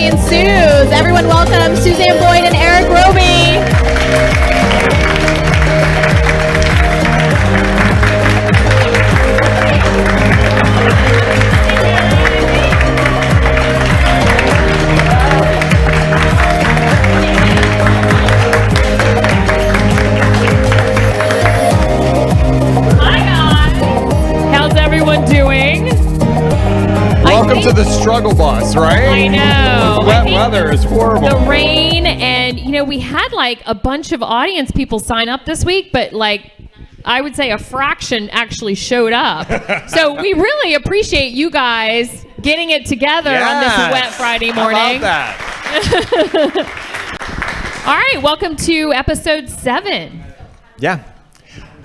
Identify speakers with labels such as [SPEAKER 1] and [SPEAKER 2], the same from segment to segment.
[SPEAKER 1] Roby and Suze. Everyone welcome Suzanne Boyd and Eric Roby.
[SPEAKER 2] Welcome to the struggle bus, right?
[SPEAKER 1] I know.
[SPEAKER 2] Wet weather is horrible.
[SPEAKER 1] The rain, and we had like a bunch of audience people sign up this week, but like I would say a fraction actually showed up. So we really appreciate you guys getting it together on this wet Friday morning.
[SPEAKER 2] How about that?
[SPEAKER 1] All right, welcome to episode 7.
[SPEAKER 2] Yeah.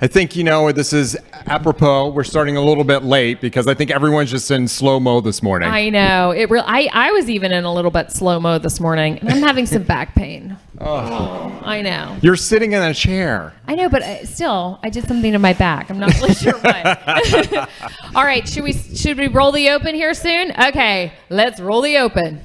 [SPEAKER 2] I think, this is apropos. We're starting a little bit late because I think everyone's just in slow-mo this morning.
[SPEAKER 1] I know. I was even in a little bit slow-mo this morning, and I'm having some back pain. Oh, I know.
[SPEAKER 2] You're sitting in a chair.
[SPEAKER 1] I know, but still, I did something to my back. I'm not really sure what. All right, should we roll the open here soon? Okay, let's roll the open.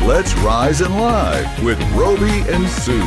[SPEAKER 3] Let's Rise and Live with Roby and Suze.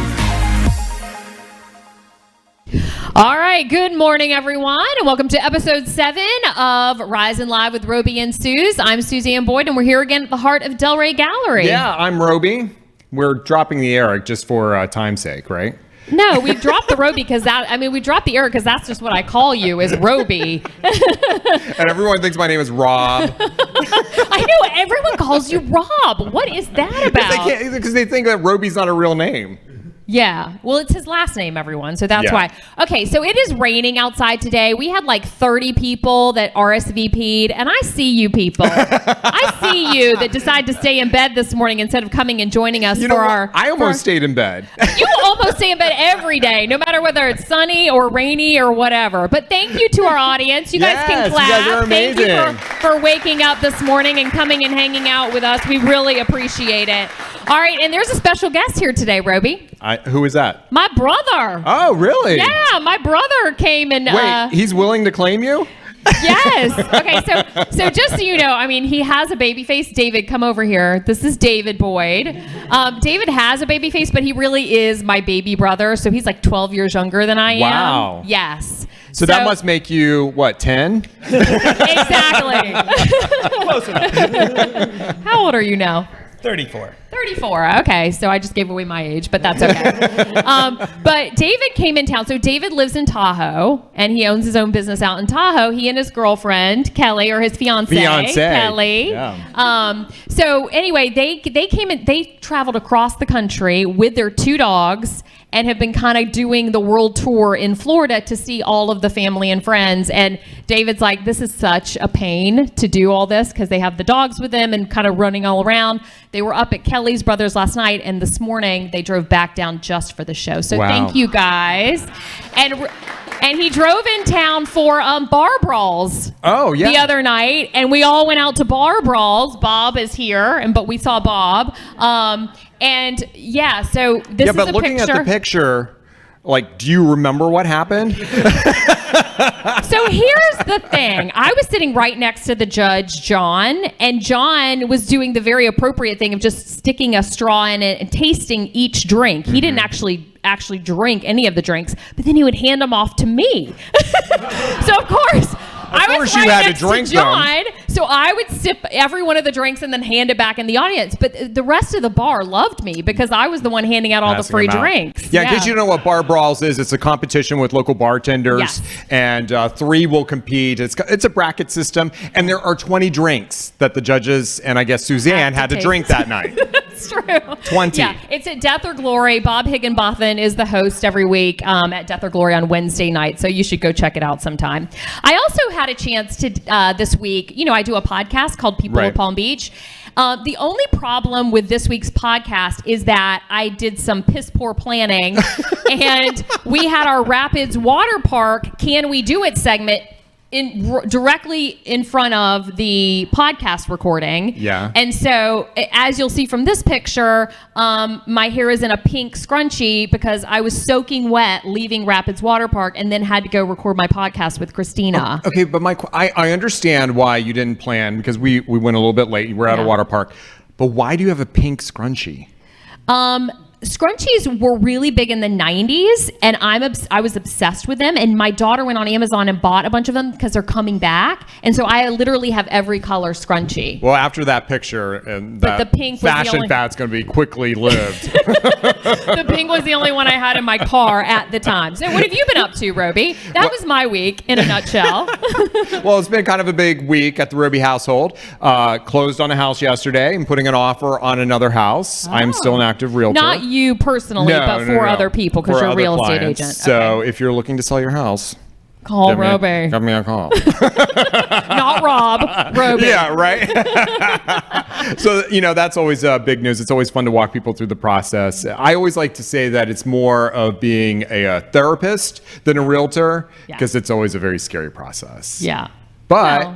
[SPEAKER 1] All right, good morning, everyone, and welcome to episode 7 of Rise and Live with Roby and Suze. I'm Suzanne Boyd, and we're here again at the heart of Delray Gallery.
[SPEAKER 2] Yeah, I'm Roby. We're dropping the Eric just for time's sake, right?
[SPEAKER 1] No, we dropped the Roby because we dropped the Eric because that's just what I call you, is Roby.
[SPEAKER 2] And everyone thinks my name is Rob.
[SPEAKER 1] I know, everyone calls you Rob. What is that about?
[SPEAKER 2] Because they think that Roby's not a real name.
[SPEAKER 1] Yeah, well, it's his last name, everyone, so that's why. Okay, so it is raining outside today. We had like 30 people that RSVP'd, and I see you people. I see you that decide to stay in bed this morning instead of coming and joining us
[SPEAKER 2] I almost stayed in bed.
[SPEAKER 1] You almost stay in bed every day, no matter whether it's sunny or rainy or whatever. But thank you to our audience. You guys can clap.
[SPEAKER 2] You guys are amazing.
[SPEAKER 1] Thank you for waking up this morning and coming and hanging out with us. We really appreciate it. All right, and there's a special guest here today, Roby.
[SPEAKER 2] Who is that?
[SPEAKER 1] My brother.
[SPEAKER 2] Oh, really?
[SPEAKER 1] Yeah, my brother came and...
[SPEAKER 2] Wait, he's willing to claim you?
[SPEAKER 1] Yes. Okay, so just so you know, he has a baby face. David, come over here. This is David Boyd. David has a baby face, but he really is my baby brother. So he's like 12 years younger than I am.
[SPEAKER 2] Wow.
[SPEAKER 1] Yes.
[SPEAKER 2] So that must make you, what, 10?
[SPEAKER 1] Exactly.
[SPEAKER 4] Close enough.
[SPEAKER 1] How old are you now?
[SPEAKER 4] 34.
[SPEAKER 1] 34. Okay, so I just gave away my age, but that's okay. But David came in town. So David lives in Tahoe, and he owns his own business out in Tahoe. He and his girlfriend Kelly, or his fiance Kelly.
[SPEAKER 2] Yeah.
[SPEAKER 1] So anyway, they came in. They traveled across the country with their 2 dogs and have been kind of doing the world tour in Florida to see all of the family and friends. And David's like, this is such a pain to do all this because they have the dogs with them and kind of running all around. They were up at Kelly's Brothers last night, and this morning they drove back down just for the show. So Thank you guys. And he drove in town for bar brawls.
[SPEAKER 2] Oh, yeah.
[SPEAKER 1] The other night, and we all went out to bar brawls. Bob is here, but we saw Bob. And yeah, so this is a picture.
[SPEAKER 2] Yeah, but looking at the picture, like, do you remember what happened?
[SPEAKER 1] So here's the thing. I was sitting right next to the judge, John, and John was doing the very appropriate thing of just sticking a straw in it and tasting each drink. He didn't actually drink any of the drinks, but then he would hand them off to me. So of course, I was right next to John, so I would sip every one of the drinks and then hand it back in the audience. But the rest of the bar loved me because I was the one handing out all the free drinks.
[SPEAKER 2] Yeah, in case you don't know what Bar Brawls is, it's a competition with local bartenders, and 3 will compete. It's a bracket system, and there are 20 drinks that the judges and I guess Suzanne had to drink that night.
[SPEAKER 1] It's true.
[SPEAKER 2] 20.
[SPEAKER 1] Yeah, it's at Death or Glory. Bob Higginbotham is the host every week at Death or Glory on Wednesday night, so you should go check it out sometime. I also had a chance to, this week, I do a podcast called People of Palm Beach. The only problem with this week's podcast is that I did some piss poor planning and we had our Rapids Water Park Can We Do It segment directly in front of the podcast recording.
[SPEAKER 2] Yeah.
[SPEAKER 1] And so, as you'll see from this picture, my hair is in a pink scrunchie because I was soaking wet leaving Rapids Water Park and then had to go record my podcast with Christina.
[SPEAKER 2] Okay, but I understand why you didn't plan because we went a little bit late. We're at a water park. But why do you have a pink scrunchie?
[SPEAKER 1] Scrunchies were really big in the 90s, and I was obsessed with them. And my daughter went on Amazon and bought a bunch of them because they're coming back. And so I literally have every color scrunchie.
[SPEAKER 2] Well, after that picture, and that
[SPEAKER 1] the pink was
[SPEAKER 2] fashion fat's going to be quickly lived.
[SPEAKER 1] The pink was the only one I had in my car at the time. So what have you been up to, Roby? That was my week in a nutshell.
[SPEAKER 2] Well, it's been kind of a big week at the Roby household. Closed on a house yesterday and putting an offer on another house. I'm still an active realtor.
[SPEAKER 1] Not you personally, but for other people because you're a real estate agent.
[SPEAKER 2] So if you're looking to sell your house,
[SPEAKER 1] call Roby.
[SPEAKER 2] Give me a call.
[SPEAKER 1] Not Rob, Roby.
[SPEAKER 2] Yeah, right. So, that's always big news. It's always fun to walk people through the process. I always like to say that it's more of being a therapist than a realtor because it's always a very scary process.
[SPEAKER 1] Yeah.
[SPEAKER 2] But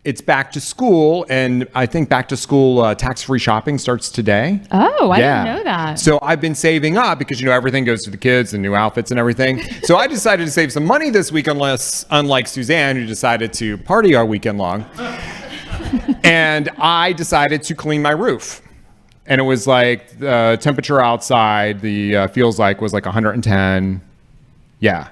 [SPEAKER 2] it's back to school, and I think back to school tax-free shopping starts today.
[SPEAKER 1] Oh, I didn't know that.
[SPEAKER 2] So I've been saving up because, everything goes to the kids and new outfits and everything. So I decided to save some money this week, unlike Suzanne, who decided to party all weekend long. And I decided to clean my roof. And it was like the temperature outside, the feels like was like 110. Yeah.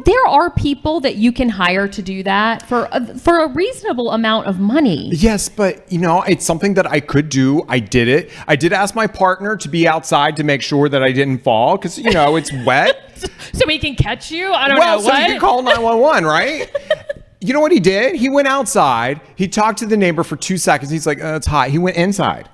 [SPEAKER 1] There are people that you can hire to do that for a reasonable amount of money.
[SPEAKER 2] Yes, but it's something that I could do. I did it. I did ask my partner to be outside to make sure that I didn't fall because it's wet.
[SPEAKER 1] So he can catch you? I don't know.
[SPEAKER 2] So he can call 911, right? You know what he did? He went outside. He talked to the neighbor for 2 seconds. He's like, it's hot. He went inside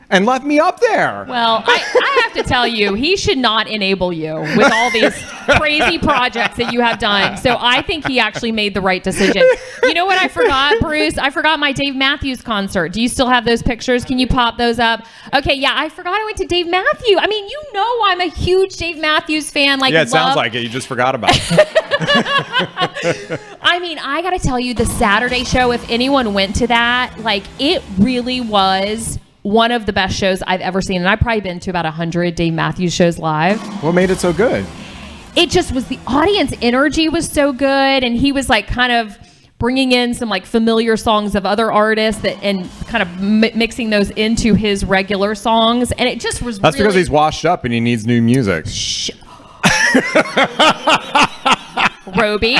[SPEAKER 2] and left me up there.
[SPEAKER 1] Well, I have to tell you, he should not enable you with all these crazy projects that you have done. So I think he actually made the right decision. You know what I forgot, Bruce? I forgot my Dave Matthews concert. Do you still have those pictures? Can you pop those up? Okay, yeah, I forgot I went to Dave Matthews. I mean, I'm a huge Dave Matthews fan.
[SPEAKER 2] Sounds like it. You just forgot about it.
[SPEAKER 1] I mean, I got to tell you, the Saturday show, if anyone went to that, it really was one of the best shows I've ever seen. And I've probably been to about 100 Dave Matthews shows live.
[SPEAKER 2] What made it so good?
[SPEAKER 1] It just was the audience energy was so good. And he was kind of bringing in some familiar songs of other artists and kind of mixing those into his regular songs. And it just was
[SPEAKER 2] That's because he's washed up and he needs new music.
[SPEAKER 1] Roby,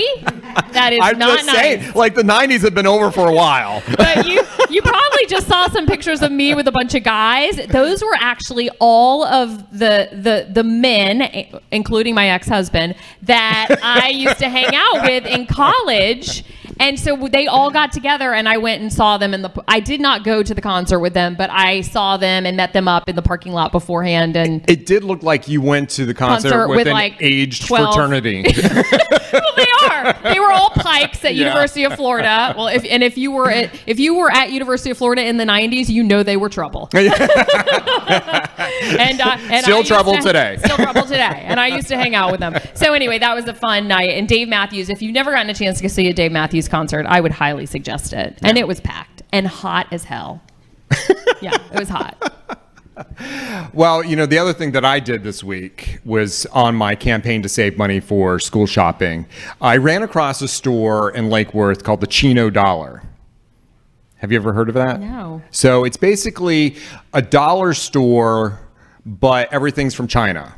[SPEAKER 1] that is
[SPEAKER 2] I'm
[SPEAKER 1] not
[SPEAKER 2] just
[SPEAKER 1] nice.
[SPEAKER 2] saying, the 90s have been over for a while.
[SPEAKER 1] But you probably just saw some pictures of me with a bunch of guys. Those were actually all of the men, including my ex-husband, that I used to hang out with in college. And so they all got together and I went and saw them I did not go to the concert with them, but I saw them and met them up in the parking lot beforehand. And
[SPEAKER 2] it did look like you went to the concert with an aged 12. Fraternity.
[SPEAKER 1] Well, they were all pikes at University of Florida. Well, if you were at University of Florida in the 90s, they were trouble. And
[SPEAKER 2] Still trouble today.
[SPEAKER 1] Still trouble today. And I used to hang out with them. So anyway, that was a fun night. And Dave Matthews, if you've never gotten a chance to see a Dave Matthews concert, I would highly suggest it. And it was packed and hot as hell. Yeah, it was hot.
[SPEAKER 2] Well, the other thing that I did this week was on my campaign to save money for school shopping. I ran across a store in Lake Worth called the Chino Dollar. Have you ever heard of that?
[SPEAKER 1] No.
[SPEAKER 2] So it's basically a dollar store, but everything's from China.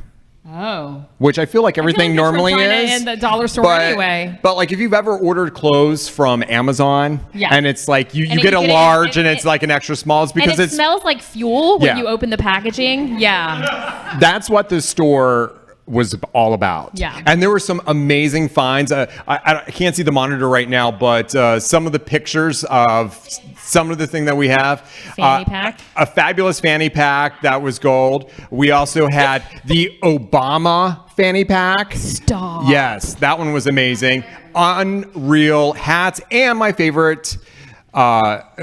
[SPEAKER 1] Oh.
[SPEAKER 2] Which I feel like everything normally is.
[SPEAKER 1] In the dollar store anyway.
[SPEAKER 2] But if you've ever ordered clothes from Amazon, and it's you get a large and it's an extra small, it's because
[SPEAKER 1] it smells like fuel when you open the packaging. Yeah.
[SPEAKER 2] That's what this store was all about.
[SPEAKER 1] Yeah.
[SPEAKER 2] And there were some amazing finds. I can't see the monitor right now, but some of the pictures of some of the thing that we have.
[SPEAKER 1] Fanny pack.
[SPEAKER 2] A fabulous fanny pack that was gold. We also had the Obama fanny pack.
[SPEAKER 1] Stop.
[SPEAKER 2] Yes, that one was amazing. Unreal hats, and my favorite,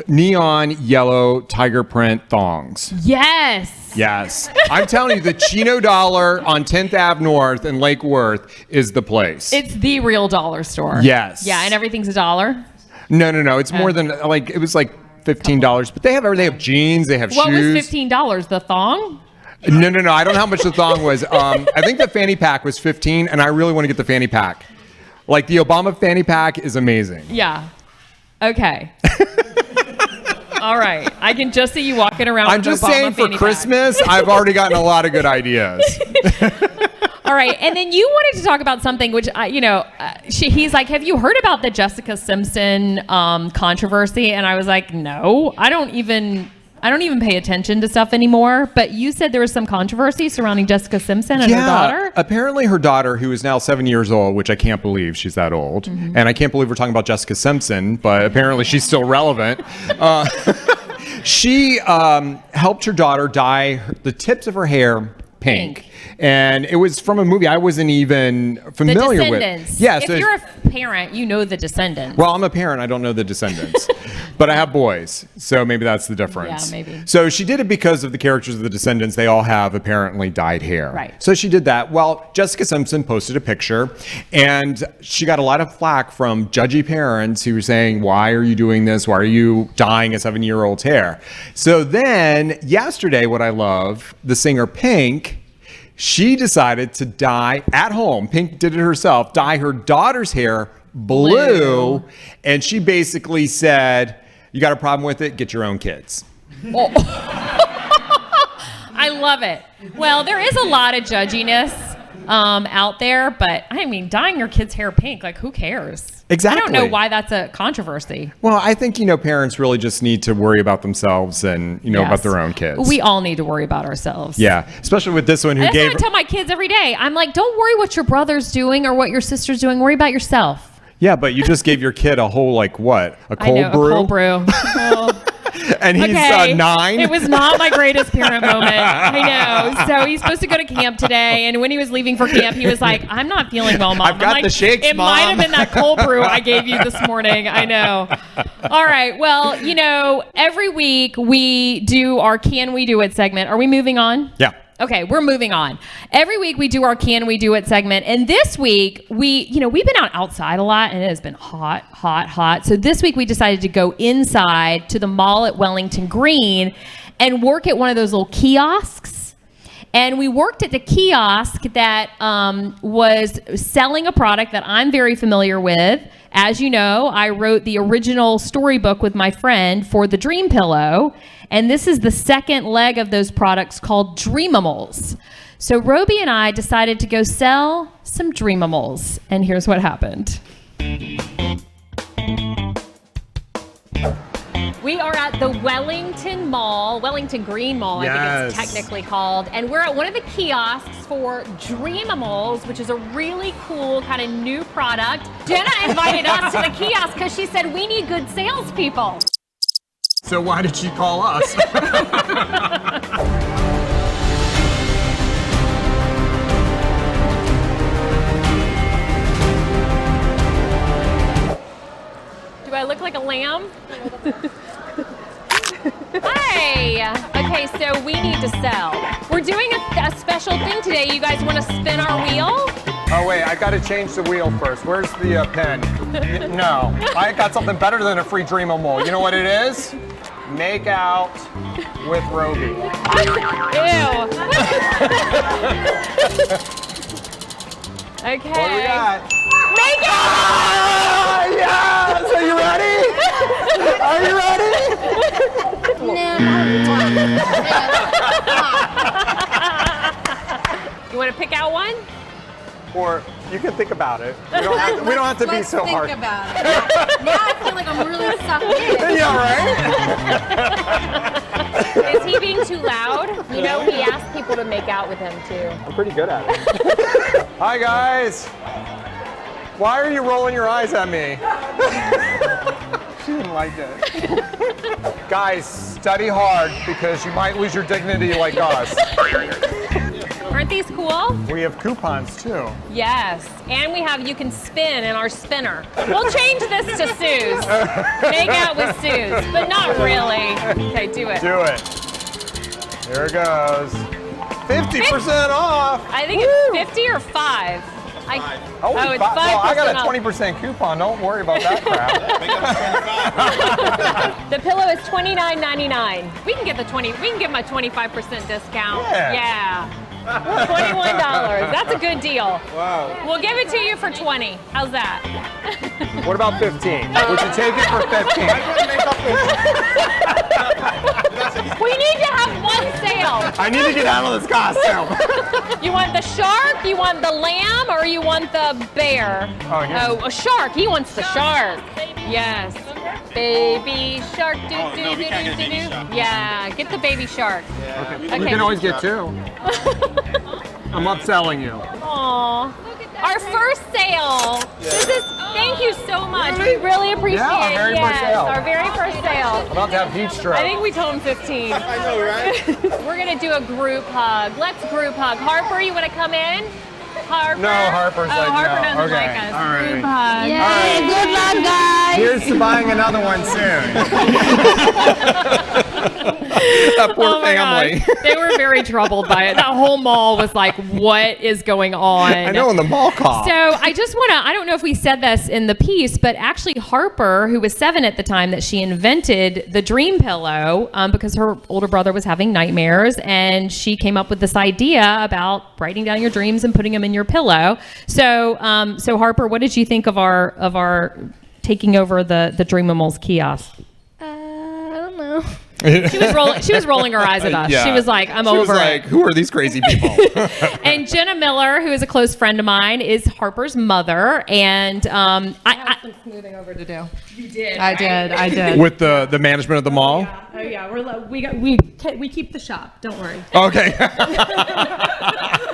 [SPEAKER 2] neon yellow tiger print thongs.
[SPEAKER 1] Yes.
[SPEAKER 2] Yes. I'm telling you, the Chino Dollar on 10th Ave North in Lake Worth is the place.
[SPEAKER 1] It's the real dollar store.
[SPEAKER 2] Yes.
[SPEAKER 1] Yeah, and everything's $1.
[SPEAKER 2] No. It's more than, like, it was like $15. But they have jeans, they have
[SPEAKER 1] What
[SPEAKER 2] shoes.
[SPEAKER 1] was $15? The thong?
[SPEAKER 2] No. I don't know how much the thong was. I think the fanny pack was $15, and I really want to get the fanny pack. Like, the Obama fanny pack is amazing.
[SPEAKER 1] Yeah. Okay. All right. I can just see you walking around
[SPEAKER 2] I'm
[SPEAKER 1] with
[SPEAKER 2] just
[SPEAKER 1] Obama
[SPEAKER 2] saying, for
[SPEAKER 1] fanny
[SPEAKER 2] Christmas, I've already gotten a lot of good ideas.
[SPEAKER 1] All right. And then you wanted to talk about something which, he's like, have you heard about the Jessica Simpson controversy? And I was like, no, I don't even pay attention to stuff anymore. But you said there was some controversy surrounding Jessica Simpson and her daughter.
[SPEAKER 2] Apparently her daughter, who is now 7 years old, which I can't believe she's that old.
[SPEAKER 1] Mm-hmm.
[SPEAKER 2] And I can't believe we're talking about Jessica Simpson, but apparently she's still relevant. She helped her daughter dye the tips of her hair pink. And it was from a movie I wasn't even familiar
[SPEAKER 1] The
[SPEAKER 2] with.
[SPEAKER 1] Descendants.
[SPEAKER 2] Yeah,
[SPEAKER 1] if you're a parent, you know The Descendants.
[SPEAKER 2] Well, I'm a parent. I don't know The Descendants. But I have boys. So maybe that's the difference.
[SPEAKER 1] Yeah, maybe.
[SPEAKER 2] So she did it because of the characters of The Descendants. They all have apparently dyed hair.
[SPEAKER 1] Right.
[SPEAKER 2] So she did that. Well, Jessica Simpson posted a picture, and she got a lot of flack from judgy parents who were saying, why are you doing this? Why are you dyeing a 7-year-old's hair? So then yesterday, what I love, the singer Pink, she decided to dye at home. Pink did it herself, dye her daughter's hair blue. And she basically said, you got a problem with it? Get your own kids.
[SPEAKER 1] Oh. I love it. Well, there is a lot of judginess out there, but I mean, dyeing your kid's hair pink, like, who cares?
[SPEAKER 2] Exactly.
[SPEAKER 1] I don't know why that's a controversy.
[SPEAKER 2] Well, I think, parents really just need to worry about themselves and,
[SPEAKER 1] Yes.
[SPEAKER 2] about their own kids.
[SPEAKER 1] We all need to worry about ourselves.
[SPEAKER 2] Yeah, especially with this one who
[SPEAKER 1] That's
[SPEAKER 2] gave...
[SPEAKER 1] what I tell my kids every day. I'm like, don't worry what your brother's doing or what your sister's doing. Worry about yourself.
[SPEAKER 2] Yeah, but you just gave your kid a whole, like, what? A cold
[SPEAKER 1] I know,
[SPEAKER 2] brew?
[SPEAKER 1] a cold brew. Oh.
[SPEAKER 2] And he's
[SPEAKER 1] Okay.
[SPEAKER 2] 9?
[SPEAKER 1] It was not my greatest parent moment. I know. So he's supposed to go to camp today, and when he was leaving for camp, he was like, I'm not feeling well, Mom.
[SPEAKER 2] I've got
[SPEAKER 1] I'm like,
[SPEAKER 2] the shakes,
[SPEAKER 1] It
[SPEAKER 2] Mom."
[SPEAKER 1] might have been that cold brew I gave you this morning. I know. All right. Well, every week we do our Can We Do It segment. Are we moving on?
[SPEAKER 2] Yeah.
[SPEAKER 1] Okay, we're moving on. Every week we do our Can We Do It segment. And this week, we've been outside a lot, and it has been hot, hot, hot. So this week we decided to go inside to the mall at Wellington Green and work at one of those little kiosks. And we worked at the kiosk that was selling a product that I'm very familiar with. As you know, I wrote the original storybook with my friend for the Dream Pillow. And this is the second leg of those products called Dreamimals. So Roby and I decided to go sell some Dreamimals. And here's what happened. We are at the Wellington Mall, Wellington Green Mall, I think it's technically called. And we're at one of the kiosks for Dreamimals, which is a really cool kind of new product. Jenna invited us to the kiosk because she said we need good salespeople.
[SPEAKER 2] So why did she call us?
[SPEAKER 1] Do I look like a lamb? Hi. Okay, so we need to sell. We're doing a special thing today. You guys want to spin our wheel?
[SPEAKER 2] Oh, wait, I got to change the wheel first. Where's the pen? No, I got something better than a free Dreamimals. You know what it is? Make out with Roby.
[SPEAKER 1] Ew. Okay.
[SPEAKER 2] What do we got?
[SPEAKER 1] Make out!
[SPEAKER 2] Yes! Are you ready? Are you ready?
[SPEAKER 1] You want to pick out one?
[SPEAKER 2] Or you can think about it. We don't have to be so hard.
[SPEAKER 5] Think about it. Now I feel like I'm really sucked in.
[SPEAKER 2] Yeah, right?
[SPEAKER 5] Is he being too loud? You know, he asked people to make out with him too.
[SPEAKER 2] I'm pretty good at it. Hi, guys. Why are you rolling your eyes at me? She didn't like it. Guys, study hard because you might lose your dignity like us.
[SPEAKER 5] Aren't these cool?
[SPEAKER 2] We have coupons too.
[SPEAKER 5] Yes, and we have you can spin in our spinner. We'll change this to Suze. Make out with Suze, but not really. Okay, do it.
[SPEAKER 2] Do it. Here it goes. 50% off.
[SPEAKER 5] I think it's 50 or 5.
[SPEAKER 2] Oh,
[SPEAKER 5] it's 5%.
[SPEAKER 2] Well, I got a
[SPEAKER 5] off.
[SPEAKER 2] 20% coupon. Don't worry about that crap.
[SPEAKER 5] The pillow is $29.99. We can get the 20. We can give him a 25% discount.
[SPEAKER 2] Yeah.
[SPEAKER 5] $21. That's a good deal.
[SPEAKER 2] Wow.
[SPEAKER 5] We'll give it to you for 20. How's that?
[SPEAKER 2] What about 15? Would you take it for 15?
[SPEAKER 5] We need to have one sale.
[SPEAKER 2] I need to get out of this costume.
[SPEAKER 5] You want the shark, you want the lamb, or you want the bear?
[SPEAKER 2] Oh,
[SPEAKER 5] a shark. He wants the shark. Yes. Baby shark. Yeah, get the baby shark.
[SPEAKER 2] Okay. You can always get 2. I'm upselling you.
[SPEAKER 5] Aww. Our first sale. Thank you so much. We really appreciate it.
[SPEAKER 2] Our very first sale.
[SPEAKER 5] Our very first sale.
[SPEAKER 2] I'm about to have heat stroke.
[SPEAKER 5] I think we told him 15.
[SPEAKER 2] I know, right?
[SPEAKER 5] We're gonna do a group hug. Let's group hug. Harper, you wanna come in? Harper?
[SPEAKER 2] No, Harper's like,
[SPEAKER 5] Harper
[SPEAKER 2] no.
[SPEAKER 5] doesn't
[SPEAKER 2] Okay.
[SPEAKER 5] like us.
[SPEAKER 2] All right.
[SPEAKER 5] Group hug.
[SPEAKER 6] Yay,
[SPEAKER 2] All right.
[SPEAKER 6] good luck, guys.
[SPEAKER 2] Here's to buying another one soon. That poor family.
[SPEAKER 1] gosh. They were very troubled by it. That whole mall was like, what is going on?
[SPEAKER 2] I know, in the mall call.
[SPEAKER 1] So I just want to, I don't know if we said this in the piece, but actually Harper, who was 7 at the time that she invented the dream pillow, because her older brother was having nightmares, and she came up with this idea about writing down your dreams and putting them in your pillow. So so Harper, what did you think of our taking over the Dreamimals kiosk?
[SPEAKER 6] I don't know.
[SPEAKER 1] She was rolling her eyes at us.
[SPEAKER 2] Yeah.
[SPEAKER 1] She was like, I'm
[SPEAKER 2] She
[SPEAKER 1] over
[SPEAKER 2] was like,
[SPEAKER 1] it.
[SPEAKER 2] who are these crazy people?
[SPEAKER 1] And Jenna Miller, who is a close friend of mine, is Harper's mother. And I
[SPEAKER 7] have some smoothing over to do.
[SPEAKER 1] You did.
[SPEAKER 7] I did.
[SPEAKER 2] With the management of the mall?
[SPEAKER 7] Oh yeah, we keep the shop. Don't worry.
[SPEAKER 2] Okay.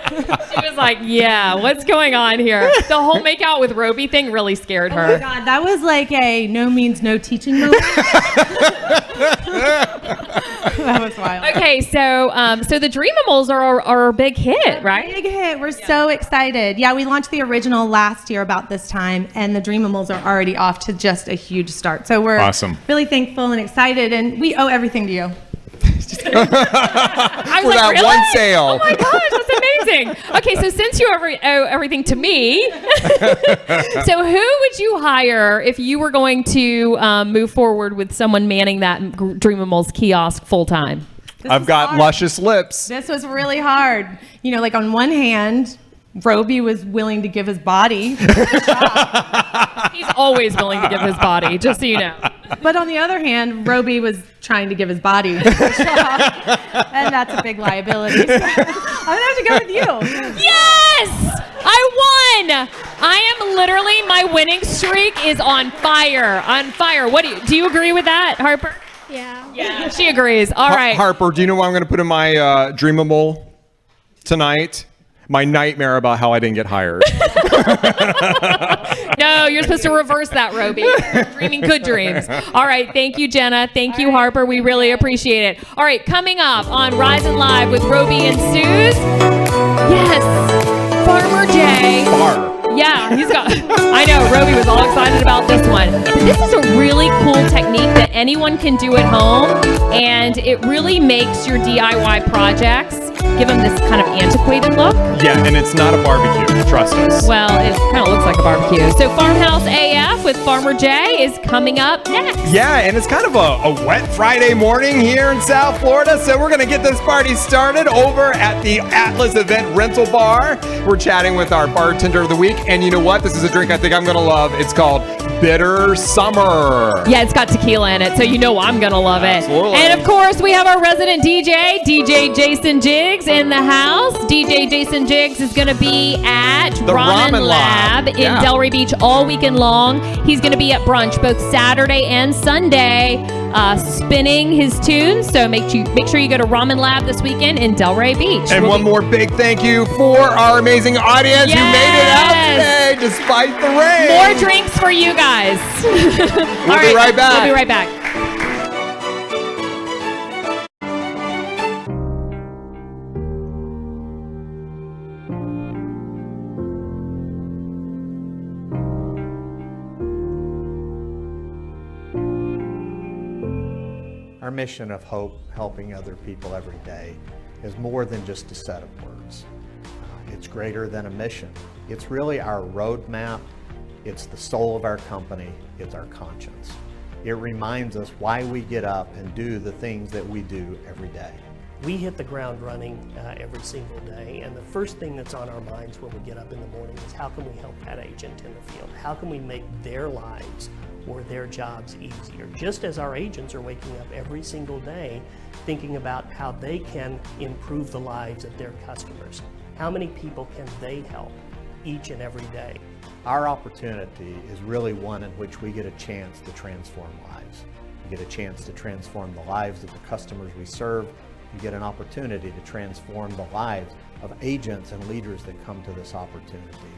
[SPEAKER 1] She was like, yeah, what's going on here? The whole make out with Roby thing really scared
[SPEAKER 7] Oh my
[SPEAKER 1] her.
[SPEAKER 7] God, that was like a no means no teaching moment. That was wild.
[SPEAKER 1] Okay, so the Dreamimals are a big hit, right?
[SPEAKER 7] Big hit. We're so excited. Yeah, we launched the original last year about this time, and the Dreamimals are already off to just a huge start. So we're
[SPEAKER 2] Awesome.
[SPEAKER 7] really thankful and excited, and we owe everything to you.
[SPEAKER 1] I was
[SPEAKER 2] For
[SPEAKER 1] like,
[SPEAKER 2] that
[SPEAKER 1] really?
[SPEAKER 2] one sale.
[SPEAKER 1] Oh my gosh, that's amazing. Okay, so since you owe everything to me, so who would you hire if you were going to move forward with someone manning that Dreamimals kiosk full time?
[SPEAKER 2] I've got
[SPEAKER 7] hard.
[SPEAKER 2] luscious lips.
[SPEAKER 7] This was really hard. You know, like on one hand, Roby was willing to give his body.
[SPEAKER 1] He's always willing to give his body, just so you know.
[SPEAKER 7] But on the other hand, Roby was trying to give his body to the shop, and that's a big liability. So I'm gonna have to go with you.
[SPEAKER 1] Yes! I won! I am literally, my winning streak is on fire. On fire. What do you agree with that, Harper?
[SPEAKER 6] Yeah.
[SPEAKER 1] Yeah, she agrees. All right.
[SPEAKER 2] Harper, do you know what I'm going to put in my Dreamable tonight? My nightmare about how I didn't get hired.
[SPEAKER 1] No, you're supposed to reverse that, Roby. Dreaming good dreams. All right. Thank you, Jenna. Thank you, Harper. We really appreciate it. All right. Coming up on RISE+Live with Roby and Suze. Yes. Farmer Jay.
[SPEAKER 2] Bar.
[SPEAKER 1] Yeah, he's got. I know, Roby was all excited about this one. But this is a really cool technique that anyone can do at home, and it really makes your DIY projects give them this kind of antiquated look.
[SPEAKER 2] Yeah, and it's not a barbecue. Trust us.
[SPEAKER 1] Well, it kind of looks like a barbecue. So Farmhouse AF with Farmer Jay is coming up next.
[SPEAKER 2] Yeah, and it's kind of a wet Friday morning here in South Florida, so we're going to get this party started over at the Atlas Event Rental Bar. We're chatting with our bartender of the week, and you know what? This is a drink I think I'm going to love. It's called bitter summer.
[SPEAKER 1] Yeah, it's got tequila in it, so you know I'm going to love it.
[SPEAKER 2] Absolutely.
[SPEAKER 1] And, of course, we have our resident DJ Jason Jiggs, in the house. DJ Jason Jiggs is going to be at
[SPEAKER 2] The Ramen Lab.
[SPEAKER 1] in
[SPEAKER 2] Yeah.
[SPEAKER 1] Delray Beach all weekend long. He's going to be at brunch both Saturday and Sunday, spinning his tunes. So make sure you go to Ramen Lab this weekend in Delray Beach.
[SPEAKER 2] And one more big thank you for our amazing audience who made it out
[SPEAKER 1] Yes.
[SPEAKER 2] today despite the rain.
[SPEAKER 1] More drinks for you guys.
[SPEAKER 2] We'll be right back.
[SPEAKER 1] We'll be right back.
[SPEAKER 8] Our mission of hope, helping other people every day, is more than just a set of words. It's greater than a mission. It's really our roadmap. It's the soul of our company. It's our conscience. It reminds us why we get up and do the things that we do every day.
[SPEAKER 9] We hit the ground running every single day, and the first thing that's on our minds when we get up in the morning is how can we help that agent in the field? How can we make their lives or their jobs easier? Just as our agents are waking up every single day thinking about how they can improve the lives of their customers. How many people can they help each and every day?
[SPEAKER 8] Our opportunity is really one in which we get a chance to transform lives. We get a chance to transform the lives of the customers we serve. We get an opportunity to transform the lives of agents and leaders that come to this opportunity.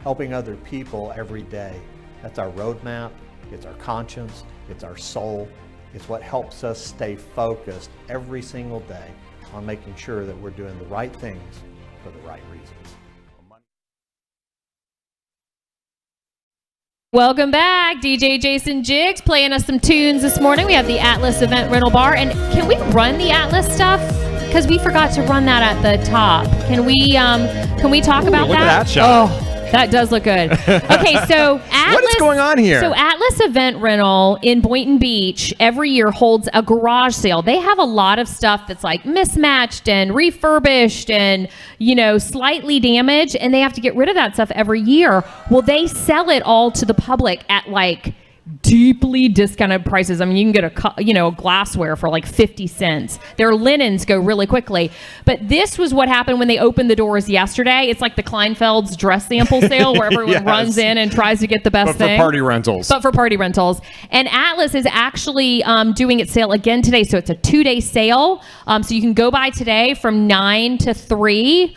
[SPEAKER 8] Helping other people every day, that's our roadmap, it's our conscience, it's our soul. It's what helps us stay focused every single day on making sure that we're doing the right things for the right reasons.
[SPEAKER 1] Welcome back. DJ Jason Jiggs playing us some tunes this morning. We have the Atlas Event Rental Bar. And can we run the Atlas stuff? Because we forgot to run that at the top. Can we talk about
[SPEAKER 2] look
[SPEAKER 1] that?
[SPEAKER 2] at that shot.
[SPEAKER 1] Oh, that does look good. Okay, so Atlas.
[SPEAKER 2] What is going on here?
[SPEAKER 1] So Atlas Event Rental in Boynton Beach every year holds a garage sale. They have a lot of stuff that's like mismatched and refurbished and, slightly damaged, and they have to get rid of that stuff every year. Well, they sell it all to the public at like deeply discounted prices. I mean, you can get a glassware for like 50 cents. Their linens go really quickly. But this was what happened when they opened the doors yesterday. It's like the Kleinfeld's dress sample sale where everyone
[SPEAKER 2] Yes.
[SPEAKER 1] runs in and tries to get the best
[SPEAKER 2] But
[SPEAKER 1] thing.
[SPEAKER 2] for party rentals.
[SPEAKER 1] But for party rentals. And Atlas is actually doing its sale again today. So it's a 2-day sale. So you can go by today from 9 to 3.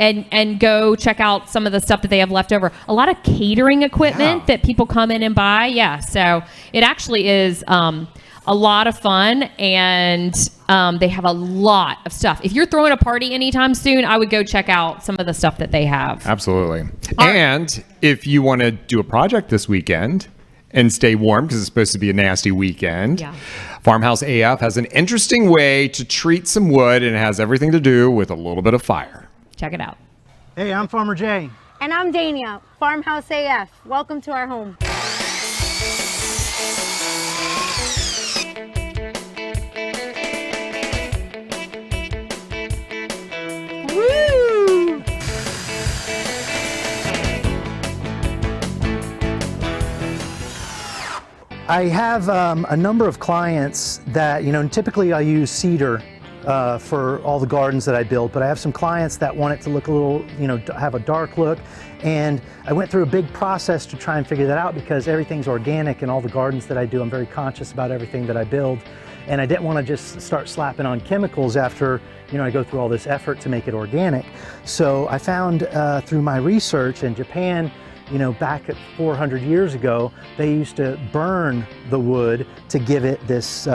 [SPEAKER 1] And go check out some of the stuff that they have left over. A lot of catering equipment that people come in and buy. Yeah, so it actually is a lot of fun, and they have a lot of stuff. If you're throwing a party anytime soon, I would go check out some of the stuff that they have.
[SPEAKER 2] Absolutely. And if you want to do a project this weekend and stay warm because it's supposed to be a nasty weekend, Farmhouse AF has an interesting way to treat some wood, and it has everything to do with a little bit of fire.
[SPEAKER 1] Check it out.
[SPEAKER 10] Hey, I'm Farmer Jay.
[SPEAKER 6] And I'm Dania, Farmhouse AF. Welcome to our home.
[SPEAKER 10] Woo! I have a number of clients that, typically I use cedar for all the gardens that I build, but I have some clients that want it to look a little, have a dark look. And I went through a big process to try and figure that out because everything's organic in all the gardens that I do. I'm very conscious about everything that I build. And I didn't want to just start slapping on chemicals after, I go through all this effort to make it organic. So I found through my research in Japan, back at 400 years ago, they used to burn the wood to give it this